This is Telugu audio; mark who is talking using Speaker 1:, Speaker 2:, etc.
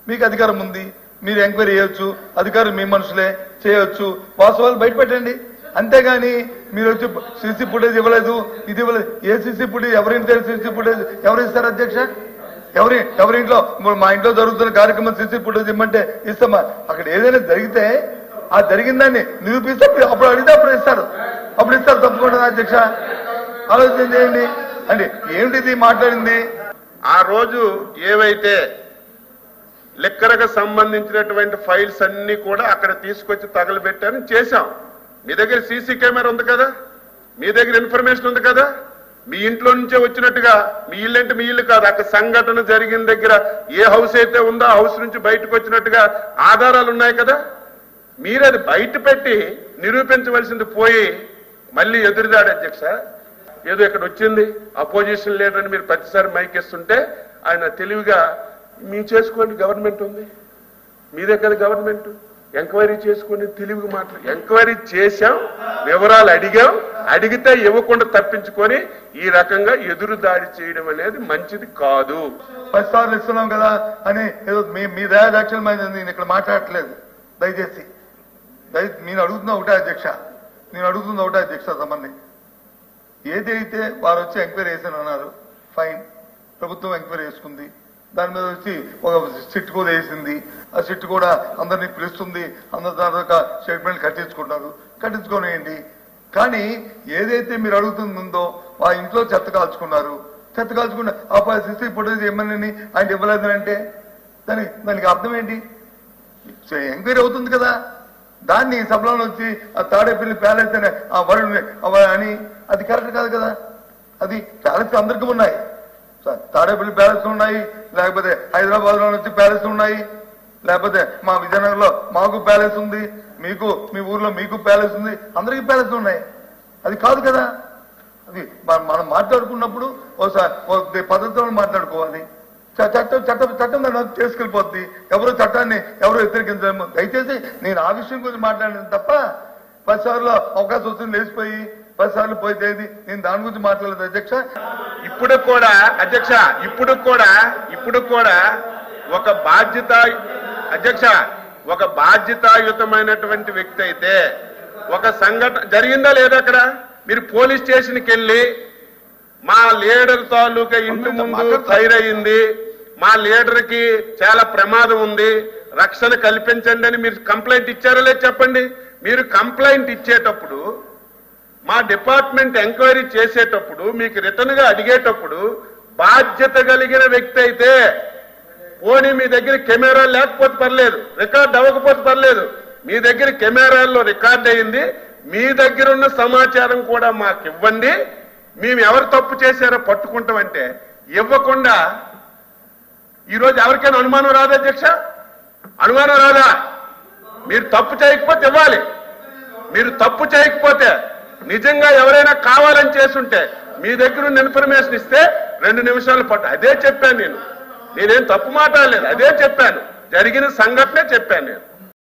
Speaker 1: మీకు అధికారం ఉంది, మీరు ఎంక్వైరీ చేయొచ్చు, అధికారులు మీ మనుషులే చేయొచ్చు, వాస్తవాలు బయట పెట్టండి. అంతేగాని మీరు వచ్చి సీసీ ఫుటేజ్ ఇవ్వలేదు, ఇది ఇవ్వలేదు. ఏ సీసీ ఫుటేజ్ ఎవరింటి సీసీ ఫుటేజ్ ఎవరు ఇస్తారు అధ్యక్ష? ఎవరింట్లో మా ఇంట్లో జరుగుతున్న కార్యక్రమం సీసీ ఫుటేజ్ ఇమ్మంటే ఇస్తామా? అక్కడ ఏదైనా జరిగితే ఆ జరిగిన దాన్ని నిరూపిస్తే అప్పుడు అడిగితే అప్పుడు ఇస్తారు తప్పకుండా అధ్యక్ష. ఆలోచన చేయండి. అంటే ఏమిటిది మాట్లాడింది?
Speaker 2: ఆ రోజు ఏవైతే లెక్కరకు సంబంధించినటువంటి ఫైల్స్ అన్ని కూడా అక్కడ తీసుకొచ్చి తగలబెట్టారని చేశాం. మీ దగ్గర సీసీ కెమెరా ఉంది కదా, మీ దగ్గర ఇన్ఫర్మేషన్ ఉంది కదా, మీ ఇంట్లో నుంచే వచ్చినట్టుగా, మీ ఇల్లు అంటే మీ ఇల్లు కాదు, అక్కడ సంఘటన జరిగిన దగ్గర ఏ హౌస్ అయితే ఉందో ఆ హౌస్ నుంచి బయటకు వచ్చినట్టుగా ఆధారాలు ఉన్నాయి కదా. మీరు అది బయట పెట్టి నిరూపించవలసింది పోయి మళ్ళీ ఎదురుదాడు అధ్యక్ష. ఏదో ఇక్కడ వచ్చింది అపోజిషన్ లీడర్ అని మీరు ప్రతిసారి మైకేస్తుంటే ఆయన తెలివిగా మీ చేసుకోండి, గవర్నమెంట్ ఉంది, మీదే కదా గవర్నమెంట్, ఎంక్వైరీ చేసుకుని తెలివిగా మాట్లాడు. ఎంక్వైరీ చేశాం, వివరాలు అడిగితే ఇవ్వకుండా తప్పించుకొని ఈ రకంగా ఎదురు దాడి చేయడం అనేది మంచిది కాదు.
Speaker 1: 10 సార్లు ఇస్తున్నాం కదా అని ఏదో మీ దయాదాక్షణ నేను ఇక్కడ మాట్లాడట్లేదు. దయచేసి నేను అడుగుతున్నా ఒకటే అధ్యక్ష, సంబంధి ఏదైతే వారు వచ్చి ఎంక్వైరీ చేశాను అన్నారు, ఫైన్, ప్రభుత్వం ఎంక్వైరీ చేసుకుంది, దాని మీద వచ్చి ఒక సిట్ కూడా వేసింది, ఆ సిట్ కూడా అందరినీ పిలుస్తుంది, అందరి దాకా స్టేట్మెంట్ కట్టించుకోనియండి. కానీ ఏదైతే మీరు అడుగుతుందో ఆ ఇంట్లో చెత్త కాల్చుకున్న ఆ సీసీ ఫుటేజ్ ఏమని ఆయన ఇవ్వలేదని అంటే దానికి అర్థం ఏంటి? ఎంక్వైరీ అవుతుంది కదా, దాన్ని సభలో వచ్చి ఆ తాడేపల్లి ప్యాలెస్ అనే ఆ వరుణ్ అని అది కరెక్ట్ కాదు కదా. అది ప్యాలెస్ అందరికీ ఉన్నాయి, తాడేపల్లి ప్యాలెస్ ఉన్నాయి, లేకపోతే హైదరాబాద్ లో వచ్చి ప్యాలెస్ ఉన్నాయి, లేకపోతే మా విజయనగర్ లో మాకు ప్యాలెస్ ఉంది, మీకు మీ ఊర్లో మీకు ప్యాలెస్ ఉంది, అందరికీ ప్యాలెస్ ఉన్నాయి. అది కాదు కదా. అది మనం మాట్లాడుకున్నప్పుడు ఒకసారి పద్ధతిలో మాట్లాడుకోవాలి. చట్టం దాన్ని చేసుకెళ్ళిపోద్ది. చట్టాన్ని ఎవరు వ్యతిరేకించలేము. దయచేసి నేను ఆ విషయం గురించి మాట్లాడాను తప్ప 10 సార్లు అవకాశం వస్తుంది లేచిపోయి 10 సార్లు పోయితేది నేను దాని గురించి మాట్లాడలేదు అధ్యక్ష.
Speaker 2: ఇప్పుడు కూడా అధ్యక్ష, ఇప్పుడు కూడా ఒక బాధ్యత అధ్యక్ష, ఒక బాధ్యతాయుతమైనటువంటి వ్యక్తి అయితే ఒక సంఘటన జరిగిందా లేదా అక్కడ మీరు పోలీస్ స్టేషన్కి వెళ్ళి మా లీడర్ తాలూకా ఇంటి ముందు ఫైర్ అయ్యింది, మా లీడర్ కి చాలా ప్రమాదం ఉంది, రక్షణ కల్పించండి అని మీరు కంప్లైంట్ ఇచ్చారో లేదు చెప్పండి. మీరు కంప్లైంట్ ఇచ్చేటప్పుడు, మా డిపార్ట్మెంట్ ఎంక్వైరీ చేసేటప్పుడు, మీకు రిటర్న్ గా అడిగేటప్పుడు బాధ్యత కలిగిన వ్యక్తి అయితే పోనీ మీ దగ్గర కెమెరా లేకపోతే పర్లేదు, రికార్డ్ అవ్వకపోతే పర్లేదు, మీ దగ్గర కెమెరాల్లో రికార్డ్ అయింది, మీ దగ్గర ఉన్న సమాచారం కూడా మాకు ఇవ్వండి, మేము ఎవరు తప్పు చేశారో పట్టుకుంటామంటే ఇవ్వకుండా ఈరోజు ఎవరికైనా అనుమానం రాదా అధ్యక్ష? అనుమానం రాదా? మీరు తప్పు చేయకపోతే ఇవ్వాలి. మీరు తప్పు చేయకపోతే నిజంగా ఎవరైనా కావాలని చేసుంటే మీ దగ్గర ఉన్న ఇన్ఫర్మేషన్ ఇస్తే 2 నిమిషాలు పట్టు. అదే చెప్పాను నేనేం తప్పు మాట్లాడలేదు, అదే చెప్పాను, జరిగిన సంఘటనే చెప్పాను నేను.